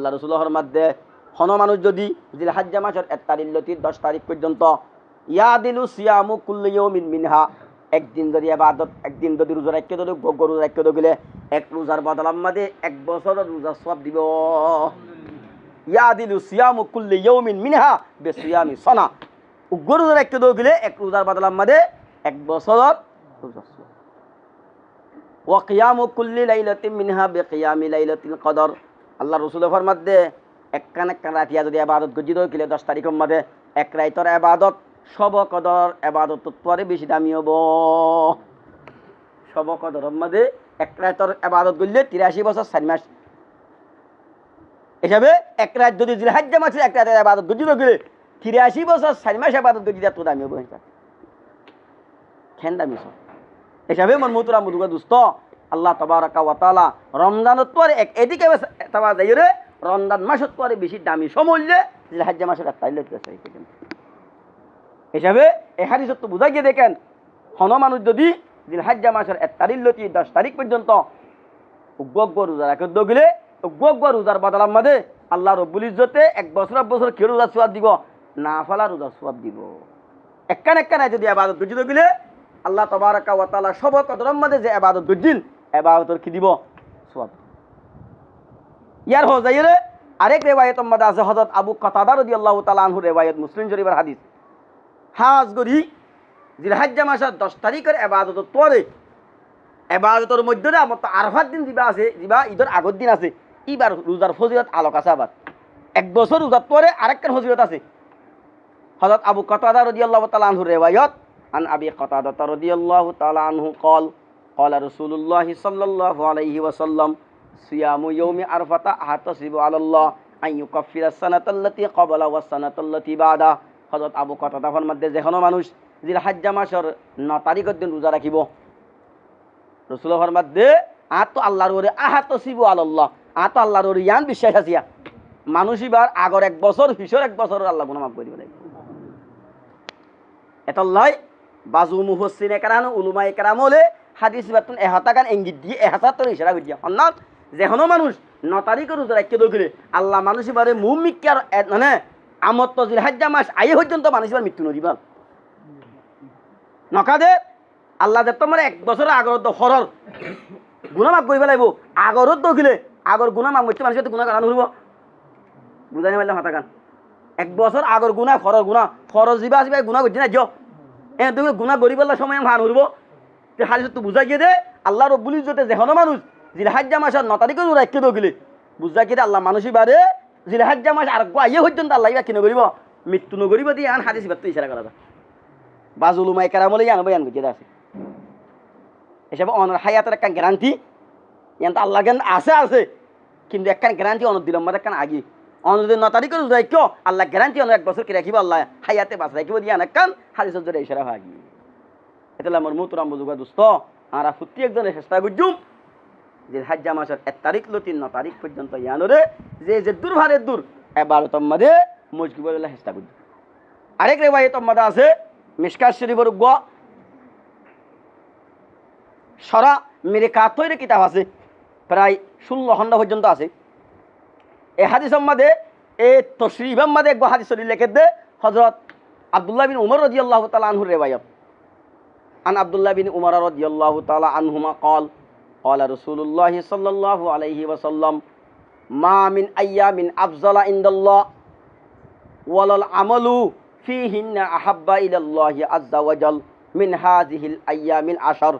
আল্লাহ রসুলের মধ্যে হন মানুষ যদি জিলহজ্জা মাসের 1 তারিখ লতি 10 তারিখ পর্যন্ত ইয়াদিলু সিয়ামু কুল্লি ইয়াউমিন মিনহা একদিন যদি ইবাদত একদিন যদি রোজা রাখতে দিলে গরু রাখতে দিলে এক রোজার বদলার মধ্যে 1 বছরের রোজা সওয়াব দিব ইয়াদিলু সিয়ামু কুল্লি ইয়াউমিন মিনহা বিসিয়ামি সানা গরু রাখতে দিলে এক রোজার বদলার মধ্যে 1 বছরের রোজা সওয়াব ওয়া কিয়ামু কুল্লি লাইলাতিন মিনহা বিকিয়ামি লাইলাতিল কদর আল্লাহ রাসূলের ফরমাতে একখান রাতিয়া যদি ইবাদত গজিত দিলে 10 তারিখের মধ্যে এক রাইতর ইবাদত সব কদর ইবাদত পরে বেশি দামি হব সব কদরের মধ্যে এক রাইতর ইবাদত করলে 83 বছর 4 মাস এসবে এক রাত যদি জিলহজ্জা মাসে এক রাতের ইবাদত গজিত গেলে 83 বছর 4 মাস ইবাদত গজিত এত দামি হব কেন দামি সব এসবে মন মুতরা মুদুগা দোস্ত আল্লাহ তাবারাকা ওয়া তাআলা রমজানত পরে এক এদিকে তাবা যাইরে রমজান মাসত পরে বেশি দামি সমুল্যে জিলহজ্জা মাসের 1 তারিখ পর্যন্ত হিসাবে এই হাদিসত তো বুঝা গিয়ে দেখেন হন মানুষ যদি জিলহজ্জা মাসের 1 তারিখ লতি 10 তারিখ পর্যন্ত উগ্গ রোজা রাখতে গেলে উগ্গ রোজার বদলার মধ্যে আল্লাহ রব্বুল ইজ্জতে 1 বছর কি রোজা সওয়াব দিব না ফলা রোজা সওয়াব দিব একখান যদি ইবাদত গজিত গেলে আল্লাহ তাবারাকা ওয়া তাআলা সব কদরের মধ্যে যে ইবাদত গজিল ইবাদতের কি দিব সওয়াব ইয়ার হো যাইরে আরেক রিওয়ায়াতের মধ্যে আছে হযরত আবু কাতাদা রাদিয়াল্লাহু তাআলা আনহু রিওয়ায়াত মুসলিম শরীফের হাদিস হাজ গরি জিলহজ্জা মাসের 10 তারিখের ইবাদতের পরে ইবাদতের মধ্যে আমার তো আরাফাত দিন দিবা আছে দিবা ঈদের আগের দিন আছে এবার রোজার ফজিলত আলোক আছে আবার 1 বছর রোজার পরে আরেকটা ফজিলত আছে হযরত আবু কাতাদা রাদিয়াল্লাহু তাআলা আনহু রিওয়ায়াত عن أبي قتادة رضي الله تعالى عنه قال قال رسول الله صلى الله عليه وسلم صيام يوم عرفة أحتسب على الله أن يكفر السنة التي قبل والسنة التي بعدها হযরত আবু কাতাদা ফরমাতে যেখানে মানুষ জিলহজ্জা মাসের 9 তারিখের দিন রোজা রাখিব রাসূল ফরমাতে আতো আল্লাহর ওরে আহাতসিবু আলাল্লাহ আতো আল্লাহর ওরে ইয়ান বিশ্বাস আছে মানুষ এবার আগর 1 বছর হিসর 1 বছর আল্লাহ গুনাহ মাফ করে দিবেন এতলাই বাজু মুফাসসিরিনে কেরাম উলামায়ে কেরাম হলে হাদিস বাতুন এহতাকান ইঙ্গিত দিয়ে এহতাতর ইশারা করিয়া অন্যান্য যেখানে মানুষ 9 তারিখের রোজা রাখতে দগলে আল্লাহ মানুষ এবারে মুমিক্কার মানে আমত তো জিলহজ্জা মাস আই পর্যন্ত মানুষ এবার মৃত্যু নদিবা নকাদে আল্লাহ যে তোমার 1 বছর আগর তো হরর গুনাহ মাফ করিবা লাইব আগরত দগলে আগর গুনাহ মাফ করতে মানুষ গুনাহ কারণ হইব বুঝানি মারলে হতাকান 1 বছর আগর গুনাহ ফরজ দিবা আসবে গুনাহ করতে না যো তুমি গুনাহ করিবার সময় ভান হইব তে হাদিস তো বুঝাই গিয়ে দে আল্লাহ রব্বুল ইজ্জতে যেখানে মানুষ জিলহজ্জা মাসের 9 তারিখে রোজা রাখতে দগলে বুঝা গিয়ে আল্লাহ মানুষ এবারে জিলহজ্জা মাস আর আইয়ে পর্যন্ত আল্লাহ ইবা কিনে করিব মৃত্যু নগরিব দিয়ে আন হাদিস বাত ইশারা করা যায় বাজুল উমাই কারামলে ইয়ান বয়ান কইতে আছে এসব অনর হায়াতের একটা গ্যারান্টি ইয়ান তো আল্লাহ জ্ঞান আছে কিন্তু একটা গ্যারান্টি অনর দিলাম মানে একটা আগে অনর 9 তারিখে রোজা রাখিও আল্লাহ গ্যারান্টি অনর 1 বছর কি রাখিব আল্লাহ হায়াতে বাঁচ রাখিব দিয়ে আন কান হাদিসের জন্য ইশারা হয় এটা আমার মুতরাম বুজুগা দোস্ত আর ফুটি একজনের চেষ্টা করজুম জিলহজ্জা মাসের 1 তারিখ লতি 9 তারিখ পর্যন্ত ইয়ানরে যে দূর ভারে দূর ইবাদতের মধ্যে মজগুবুল্লাহ চেষ্টা করজুম আরেক রিওয়ায়াতের মধ্যে আছে মিশকাত শরীফের গো সরা মেরে কাতইরে কিতাব আছে প্রায় 16 খণ্ড পর্যন্ত আছে এই হাদিসের মধ্যে এই তশরিফের মধ্যে এক হাদিস লিখে দে হযরত আব্দুল্লাহ বিন উমর রাদিয়াল্লাহু তাআলা আনহু রিওয়ায়াত عن عبد الله بن عمر رضي الله تعالى عنهما قال قال رسول الله صلى الله عليه وسلم ما من أيام أفضل عند الله ولا العمل فيهن أحب إلى الله عز وجل من هذه الأيام العشر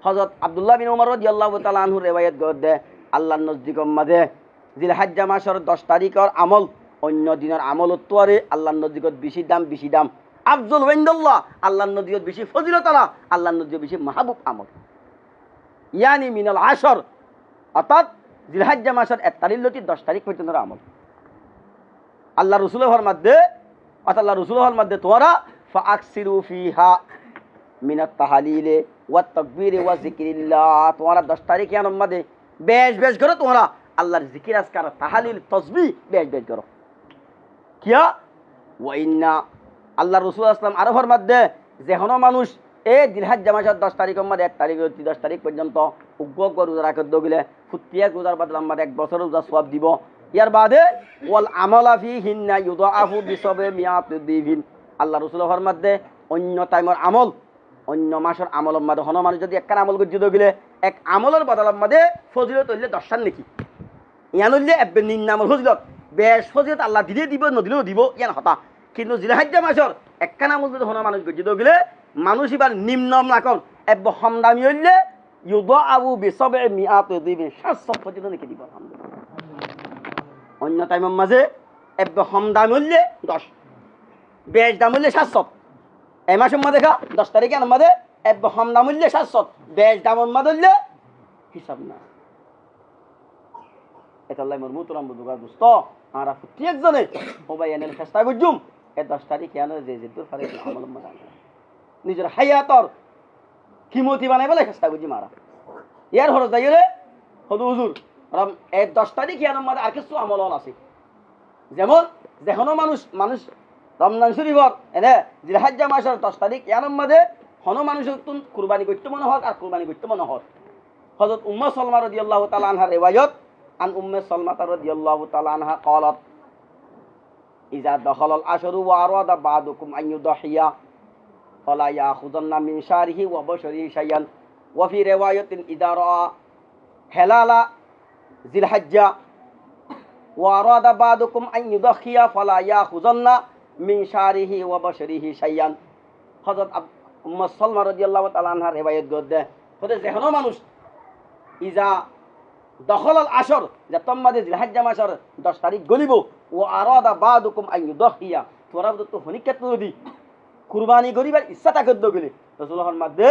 হযরত আব্দুল্লাহ বিন উমর রাদিয়াল্লাহু তাআলা আনহু রিওয়ায়াত করতে আল্লাহর নজদিকের মধ্যে জিলহজ্জা মাসের 10 তারিখের আমল অন্য দিনের আমলত তোরে আল্লাহর নজদিকত বেশি দাম আফজল ওয়াইন্দাল্লাহ আল্লাহর নজদিকত বেশি ফজিলত আলা আল্লাহর নজদিকত বেশি মাহবুব আমল ইয়ানি মিনাল আশর অর্থাৎ জিলহজ্জা মাসের 1 তারিখ লতি 10 তারিখ পর্যন্ত আমল আল্লাহ রাসূলের ফরমাতে আল্লাহ রাসূলের ফরমাতে তোরা ফাআকসিরু ফিহা মিনাত তাহলিল ওয়া তাকবীর ওয়া যিকরিল্লাহ তোরা 10 তারিখ ইয়ার মধ্যে বেশ করো তোরা আল্লাহর জিকির আজকার তাহলিল তাসবিহ বেশ করো কিয়া ওয়া ইন্না আল্লাহ রাসূল আসলাম আরো ফরমাতে যেখানে মানুষ এই জিলহজ্জা মাসের 10 তারিখের মধ্যে 1 তারিখ লতি 10 তারিখ পর্যন্ত উগ্র রোজা রাখতে গেলে ফুটিয়া রোজার বদলে আমাদের 1 বছর রোজা সওয়াব দিব ইয়ার বাদে ওয়াল আমালা ফিহিন্না ইউদাআফু বিসাবে মিয়াতি দিবিন। আল্লাহ রাসূল ফরমাদে অন্য টাইমের আমল অন্য মাসের আমলের মধ্যে হন মানুষ যদি একখান আমল গজ্জিত গেলে এক আমলের বদলের মধ্যে ফজিলত হইলে 10টার নাকি ইয়ান হইলে এবে নিন নামল ফজিলত বেশ ফজিলত আল্লাহ দিলে দিব নদিলেও দিব ইয়ান হতা। কিন্তু জিলহজ্জা মাসের একখান আমল যদি হন মানুষ গজ্জিত গেলে মানুষ এবার নিম্ন লাখন এবে হমদামি হইলে ইউদাআফু বিসাবে মিয়াতি দিবিন 700 ফজিলত নাকি দিব আলহামদুলিল্লাহ। অন্য টাইমের মাঝে এবে হম দাম হইলে 10 বেশ দাম হইলে 700 এই মাসের মধ্যে দেখা 10 তারিখে আমাদের এবে হম দাম হইলে 700 বেশ দামের মধ্যে হইলে হিসাব না। এটা আল্লাহ মোর মুতরাম বুজুর্গ দোস্ত আমরা প্রত্যেক জনে মোবাইল এনে চেষ্টা করজুম এই 10 তারিখ এনে যে দূর ফারে আমল মধ্যে নিজের হায়াতর কিমতি বানাই বলে চেষ্টা করজি মারা ইয়ার হরজ যাইরে হদু হুজুর এই 10 তারিখ এনে মধ্যে আর কিছু আমল আছে যেমন যেখানো মানুষ রমজান শরীফর এনে জিলহজ্জা মাসের 10 তারিখ এর মধ্যে হন মানুষ কুরবানি করতে মনে হয় আর কুরবানি করতে মনে হয়। হযরত উম্মে সালমা রাদিয়াল্লাহু তাআলা আনহা রিওয়ায়াত আন উম্মে সালমা রাদিয়াল্লাহু তাআলা আনহা قالت ইজা দখালাল আশরু ওয়া আরাদা বাদুকুম আন ইউদহিয়া ফালা ইয়াখুযান্না মিন শারিহি ওয়া বাশরিহি শাইয়ান ওয়া ফি রিওয়ায়াতিন ইযা রা হিলালা জিলহজ্জা ওয়ারাদা বাদুকুম আন ইউদখিয়া ফালা ইয়াখুযান্না মিন শারিহি ওয়া বাশরিহি শাইয়ান। হযরত উম্মে সালমা রাদিয়াল্লাহু তাআলা আনহা রিওয়ায়াত গদে হতে যেখানো মানুষ ইজা দখলাল আশর যে তোমাদে জিলহজ্জা মাসের 10 তারিখ গলিব ওয়ারাদা বাদুকুম আন ইউদখিয়া তোরা তো হনিকাত নদী কুরবানি করিবার ইচ্ছা থাকে দগলে রাসূলুল্লাহর মধ্যে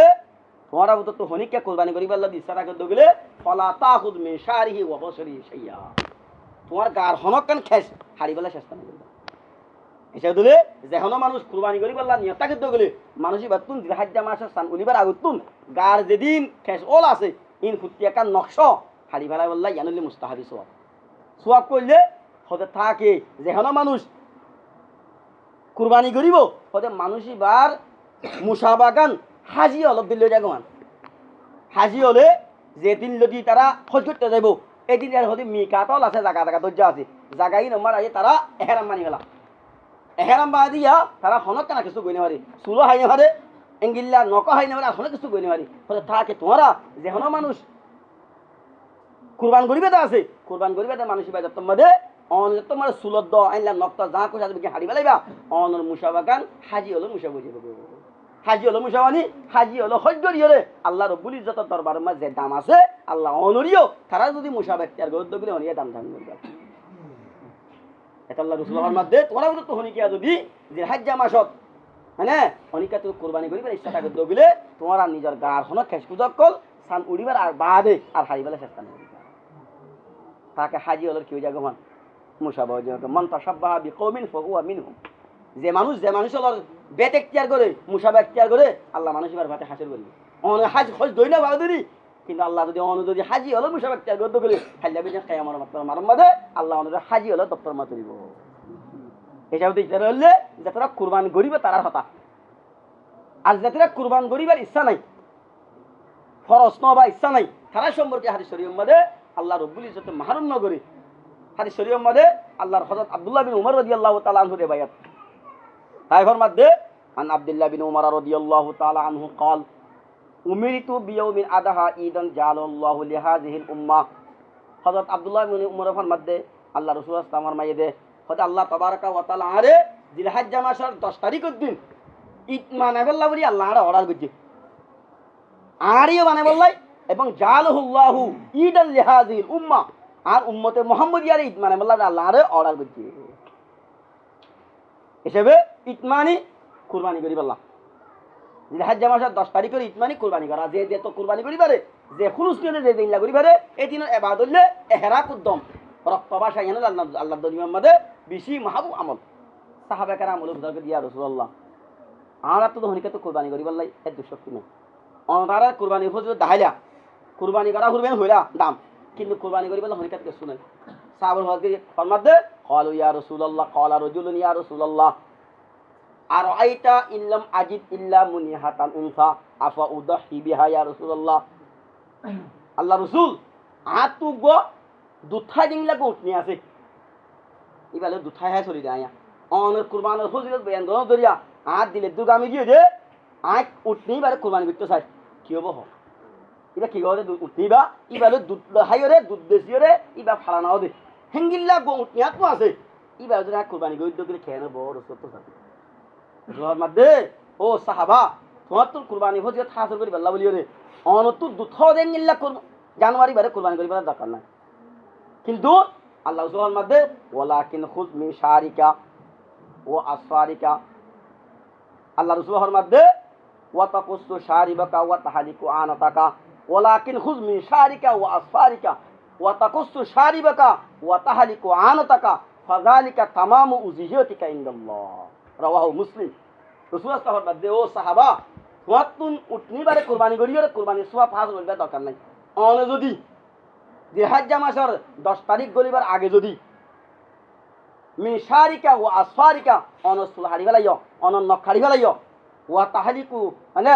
তোরা তো হনিকা কুরবানি করিবার লাগি ইচ্ছা থাকে দগলে ফালা তাখুদ মিন শারিহি ওয়া বাশরিহি শাইয়া তোমার গার হনকান খেস হারিবেলা চেষ্টা না করবা এসে দিলে যেখানো মানুষ কুরবানি করি বললা নিয়তাকে দগলে মানুষই বাতুন জিলহজ্জা মাসের সান উলিবার আগুতুন গার যেদিন খেস ওল আছে ইন ফুটিয়াকান নকশ হারিবেলা বললা ইয়ানুলি মুস্তাহাবি সওয়াব সওয়াব কইলে হতে থাকে যেখানো মানুষ কুরবানি করিব হতে মানুষই বার মুসাবাগান হাজি অলপ দিল জাগমান হাজি হলে যেদিন যদি তারা হজ করতে যাইব এদিন এর হতে মিকাতল আছে জায়গা জায়গা দরজা আছে জায়গায় নম্বর আছে তারা এহরাম মানি গেলা এহরাম বা দিয়া তারা হনক কেনা কিছু গইনে পারি চুলো হাইনে পারে এঙ্গিল্লা নক হাইনে পারে হনক কিছু গইনে পারি হতে থাকে তোমরা যেহনো মানুষ কুরবান করিবে তা আছে কুরবান করিবে তা মানুষ বাজার তোমাদের অন তোমার চুলত দ আইলা নকটা যা কইছা তুমি হাড়ি বেলাইবা অনর মুসাবাগান হাজি হলো মুসা বুঝিব হাজি হলো মুসাবানি হাজি হলো হজ্জরি হলে আল্লাহ রব্বুল ইজ্জতের দরবারের মাঝে দাম আছে আল্লাহ অনরিও তারা যদি মুসাবাক তিয়ার গদ্দ করে অনিয়া দাম দাম করবে এটা আল্লাহ রাসূলুল্লাহর মধ্যে তোমরা তো হনিকিয়া যদি জিলহজ্জা মাসত মানে হনিকা তো কুরবানি করিবার ইচ্ছা থাকে দগলে তোমরা নিজের গার হন খেস পূজক কল সান উড়িবার আর বাদে আর হারিবেলা চেষ্টা না তাকে হাজি হলো কি হয়ে যাগমান মুসাবাহ যে মান তাশাব্বাহা বিকওমিন ফাহুয়া মিনহুম যে মানুষ হলো বেত এখতিয়ার করে মুসাবাহ এখতিয়ার করে আল্লাহ মানুষ এবার ভাতে হাসিল করবে অন হাজ খোঁজ দই না বাদুরি কিন্তু আল্লাহ যদি হাজি হলো মুসাবাহ এখতিয়ার করতে গেলে হাল্লা বিজন কিয়ামত মারম মাদে আল্লাহ ওনাদের হাজি হলো দপ্তর মা তুলিব এটা হতে ইচ্ছা হলে যারা কুরবান করিবে তারার কথা আর যারা কুরবান করিবার ইচ্ছা নাই ফরজ নবা ইচ্ছা নাই তারা সম্পর্কে হাদিস শরীফের মধ্যে আল্লাহ রাব্বুল ইজ্জত মাহরুম নগরী হাদিস শরীফের মধ্যে আল্লাহর হযরত আব্দুল্লাহ বিন উমর রাদিয়াল্লাহু তাআলা আনহু রিওয়ায়াত তাইফর মধ্যে আন আব্দুল্লাহ বিন উমর রাদিয়াল্লাহু তাআলা আনহু قال উমিরতু বিয়াউমিন আদাহা ঈদান জালাল্লাহু লিহাযিহিল উম্মাহ হযরত আব্দুল্লাহ বিন উমরের মধ্যে আল্লাহ রাসূল সাল্লাল্লাহু আলাইহি ওয়াসাল্লামের মাইদে হযরত আল্লাহ তাবারাকা ওয়া তাআলা আরে জিলহজ্জা মাসের 10 তারিখের দিন ঈদ মানাবেল্লাহ বলি আল্লাহ আরে অর্ডার করছে আরিও মানাবেল্লাহ এবং জালাল্লাহু ঈদান লিহাযিহিল উম্মাহ আর উম্মতে মুহাম্মদিয়ার ঈদ মানাবেল্লাহ আল্লাহ আরে অর্ডার করছে হিসেবে ঈদ মানে কুরবানি করি বললাম জিলহজ্জা মাসের 10 তারিখের ঈদ মানে কুরবানি করা যে তো কুরবানি করি পারে যে খুলুস নিয়ে যে দিনলা করি পারে এই দিনের ইবাদত হইলে ইহরাক উদ্দম রক্ত বাসা জানেন আল্লাহ দুনিয়ার মধ্যে বেশি মাহবুব আমল সাহাবা কেরাম বলে বুঝাকে দিয়া রাসূলুল্লাহ আমরা তো হনিকে তো কুরবানি করি বললাই এর দুশক্তি নেই অনারা কুরবানি ফজল দাহাইলা কুরবানি করা হইবেন হইলা দাম কিন্তু কুরবানি করি বললা হনিকাত কে শুনেন সাহাবার হজকে ফরমাতে ক্বালু ইয়া রাসূলুল্লাহ ক্বালা রাজুলুন ইয়া রাসূলুল্লাহ আর আইতা ইল্লাম আজিদ ইল্লা মুনিহাতান উনসা আফা উদহি বিহা ইয়া রাসূলুল্লাহ আল্লাহ রাসূল আতু গো দুথা দিংলা গোট নি আছে ইবালে দুঠাই হ্যাঁ চলি দেয় অনের কুরবানের ফজিলত বয়ান করো দরিয়া আর দিলে দুগামি গিয়ে যে আয় উঠনি বারে কুরবানি করতে চাই কি হবো হোক ইবা কি করে উঠনি বা ইবালে দুধ হাইরে দুধ দেশিওরে ইবা ফালানাও দে হেঙ্গিল্লা গো উঠনি আত্ম আছে ইবা যদি কুরবানি করে দিলে খেয়ে নেবো রসত্ব থাকে জোয়ার মধ্যে ও সাহাবা তোমার তোর কুরবানি ফজিলত হাসিল করি বেল্লা বলিও রে অনতুর দুধ দেঙ্গিল্লা জানুয়ারি বারে কুরবানি করি বেলা দরকার নাই কিন্তু আল্লাহ জোয়ার মধ্যে ওয়ালাকিন খুদ মিন শারিকা ও আসফারিকা আল্লাহ রসুলের মধ্যে ওয়াতাকুসু শারিবাকা ওয়া তাহলিকু আনাতাকা ওয়ালাকিন খুয মিন শারিকা ওয়া আসফারিকা ওয়াতাকুসু শারিবাকা ওয়া তাহলিকু আনাতাকা ফাযালিকা তামামু উযহিয়াতিকা ইনদাল্লাহ রাওয়াহু মুসলিম রাসূলুল্লাহ সাল্লাল্লাহু আলাইহি ওয়াসাল্লাম ও সাহাবা তোমাতুন উটনিবারে কুরবানি করিও কুরবানি সওয়াব হাসিল করিবার দরকার নাই অনে যদি জিলহজ্জা মাসের 10 তারিখ গলিবার আগে যদি মিন শারিকা ও আসফারিকা অনসুল হারি ফেলাইও অনন নখ হারি ফেলাইও ওয়া তাহলিকু মানে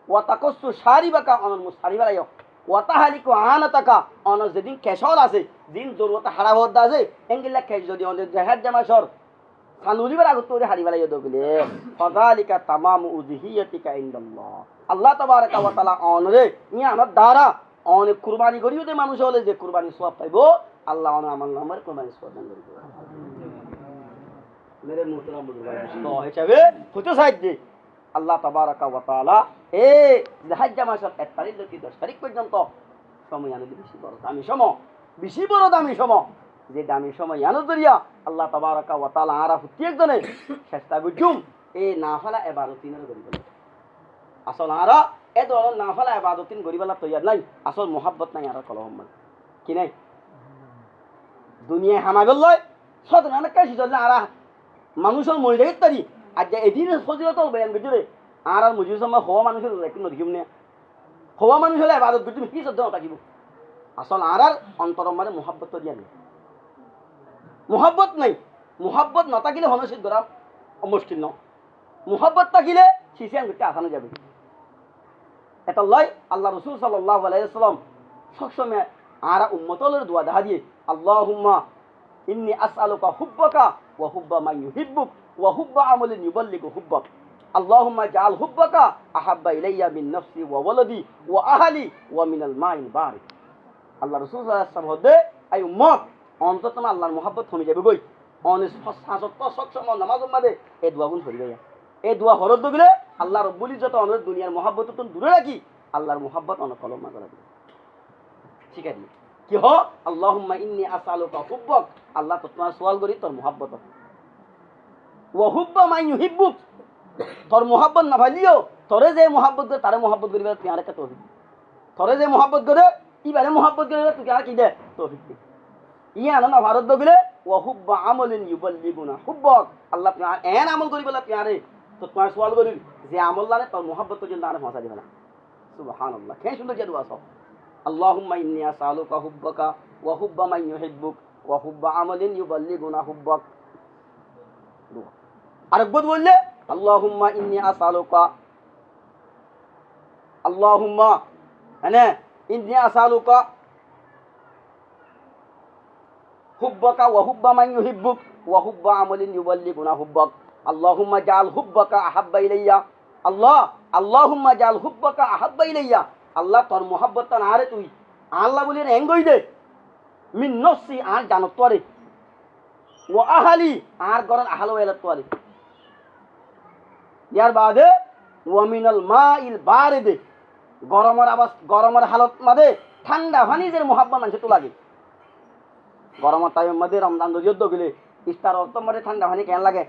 ওয়া তাকুসু শারিবাকা অনন মুস হারি ফেলাইও ওয়া তাহলিকু আনাতাকা অন যেদিন কেশর আছে দিন জরুরত হারা হদ্দা আছে এঙ্গিলা কেশ যদি অনে জিলহজ্জা মাসের সানুলিবার আগত তোরে হারি ফেলাইও দগলে ফাযালিকা তামামু উযহিয়াতিকা ইনদাল্লাহ আল্লাহ তাবারাকা ওয়া তাআলা অনরে নিয়ামত দ্বারা অনেক কুরবানি করিও যে মানুষ হলে যে কুরবানি সওয়াব পাইবো আল্লাহ অন আমল নামের কুরবানি সওয়াব দান করিবে मेरे मोहतरम बुजुर्ग হিসাবে হতে চাইছে আল্লাহ তাবারাকা ওয়া তাআলা এই জিলহজ্জা মাসের 1 তারিখ থেকে 10 তারিখ পর্যন্ত সময় আনে বেশি বড় দামি সময় বেশি বড় দামি সময় যে দামি সময় আনো দরিয়া আল্লাহ তাবারাকা ওয়া তাআলা আরা প্রত্যেকজনে চেষ্টা করুম এই নাফলা ইবাদতিনের করিব আসল আরা এ ধরনের নাফলা ইবাদতিন করিবালা তৈয়ার নাই আসল মোহাব্বত নাই আর কলম কি নাই দুনিয়ায় হামাগল লয় সদনা কাশি চললে আরা মানুষের মরে যাই তারি আর যে এদিন ফজিলত বয়ান করছে আর আর মুজিব সময় হওয়া মানুষের একটু নদীম নে হওয়া মানুষ হলে আবাদত করতে কি শ্রদ্ধা থাকিব আসল আর আর অন্তর মানে মোহাব্বত দিয়া নেই মোহাব্বত নাই মোহাব্বত নথাকিলে হনসিদ ধরা মুশকিল ন মোহাব্বত থাকিলে শিশিয়ান করতে আসানো যাবে এটা লয় আল্লাহ রসুল সাল্লাল্লাহু আলাইহি ওয়াসাল্লাম সবসময় আর উম্মতলের দোয়া দেখা দিয়ে আল্লাহুম্মা ইন্নী আসআলুকা হুব্বাকা ওয়া হুব্বা মান ইউহিব্বুক ওয়া হুব্বা আমালিন ইউবাল্লিগু হুব্বাক আল্লাহুম্মা জাআল হুব্বাকা আহাব্বা ইলাইয়া মিন নাফসি ওয়া ওয়ালাদি ওয়া আহলি ওয়া মিনাল মাইল বারিক আল্লাহ রাসূল সাল্লাল্লাহু আলাইহি ওয়াসাল্লাম হদে আই উম্মত অন্তত আল্লাহর মহব্বত হয়ে যাবে গই অনেস হাসত সক্ষম নামাজের মধ্যে এই দোয়া গুণ করি যায় এই দোয়া হরদ দিলে আল্লাহ রব্বুল ইজ্জত অনেক দুনিয়ার মহব্বত তো দূরে রাখি আল্লাহর মহব্বত অনেক কলম করে ঠিক আছে কি হ আল্লাহুম্মা ইন্নী আসআলুকা হুব্বাক আল্লাহ তো তোমার সওয়াল করি তোর মহব্বত ওয়া হুব্বা মান ইউহিব্বুক তোর মহব্বত না ভালিও তোরে যে মহব্বত করে তারে মহব্বত করিবা তুই আরেকটা তৌফিক তোরে যে মহব্বত করে ইবারে মহব্বত করিবা তুই আর কি দে তৌফিক দে ইয়া না ভারত দগলে ওয়া হুব্বা আমালিন ইউবাল্লিগুনা হুব্বাক আল্লাহ তুমি আর এন আমল করিবা তুই আরে তো তোমার সওয়াল করি যে আমল লানে তোর মহব্বত তো জন্য আর পৌঁছা দিবা না সুবহানাল্লাহ কে সুন্দর যে দোয়া সব আল্লাহুম্মা ইন্নী আসআলুকা হুব্বাকা ওয়া হুব্বা মান ইউহিব্বুক ওয়া হুব্বা আমালিন ইউবাল্লিগুনা হুব্বাক আরেকবার বললে আল্লাহুম্মা ইন্নী আসআলুকা আল্লাহুম্মা মানে ইন্নী আসআলুকা হুব্বাকা ওয়া হুব্বা মান ইউহিব্বুক ওয়া হুব্বা আমালিন ইউবাল্লিগুনা হুব্বাক আল্লাহুম্মা জাআল হুব্বাকা আহাব্বা ইলাইয়া আল্লাহ আল্লাহুম্মা জাআল হুব্বাকা আহাব্বা ইলাইয়া আল্লাহ তোর মোহাব্বতটা না রে তুই আল্লাহ বলি এঙ্গই দে মিন নফসি আর জানত তোরে ও আহালি আর গরন আহাল ওয়ালা তোরে ইয়ার বাদে ওয়া মিনাল মাইল বারিদে গরমের হালত মাদে ঠান্ডা পানির মোহাব্বত মানুষ তো লাগে গরমের টাইমের মধ্যে রমজান যুদ্ধ গেলে ইফতার অর্থ মধ্যে ঠান্ডা পানি কেন লাগে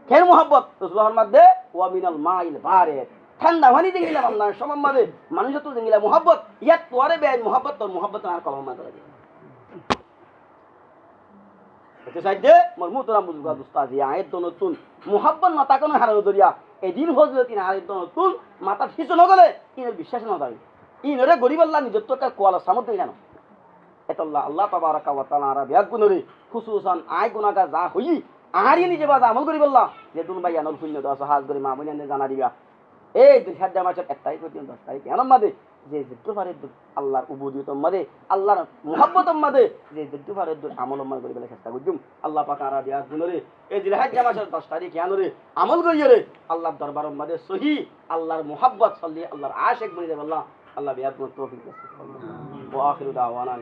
খের মোহাব্বত রাসূলুল্লাহর মধ্যে ওয়া মিনাল মাইল বারিদ ঠান্ডা পানি দেখিলে রমজান সময় মধ্যে মানুষ তো দেখিলে মোহাব্বত ইয়াত তোরে বেআইন মোহাব্বত তোর মোহাব্বত আর কলম মাত্র লাগে এতে সাইডে মোর মুহতারাম বুজুর্গ উস্তাদ ইয়া আয়াত নতুন মোহাব্বত না তাকানো হারানো দরিয়া এদিন ফজলত তিন আয়াত নতুন মাথা কিছু নগলে ইনের বিশ্বাস না দাঁড়ি ইনরে গরিব আল্লাহ নিজত্ব কার কোয়ালা সামর্থ্য জানো এতল্লাহ আল্লাহ তাবারাকা ওয়া তাআলা আর বিয়াক গুনরে খুসুসান আয় গুনাহগার যা হই আরই নিজে বাজ আমল করি বললা যে তুন ভাই আনল শূন্য 10 হাজ করে মা বলেন জানা দিবা এই 2000 মাসের 1 তারিখ পর্যন্ত 10 তারিখ এমন মাদে যে যুদ্ধ পারে আল্লাহর উবুদিয়তর মাঝে আল্লাহর মুহাব্বতর মাঝে যে যুদ্ধ পারে আমল মান করে গেলে চেষ্টা করছুম আল্লাহ পাক আর দিয়াত গুনরে এই জিলহজ্জা মাসের 10 তারিখ ইয়ানরে আমল করিয়ে আল্লাহর দরবারের মাঝে সহি আল্লাহর মুহাব্বত সাল্লি আল্লাহর আশিক বনি দেব আল্লাহ বিয়াত তৌফিক দান ওয়া আখিরু দাওয়ানা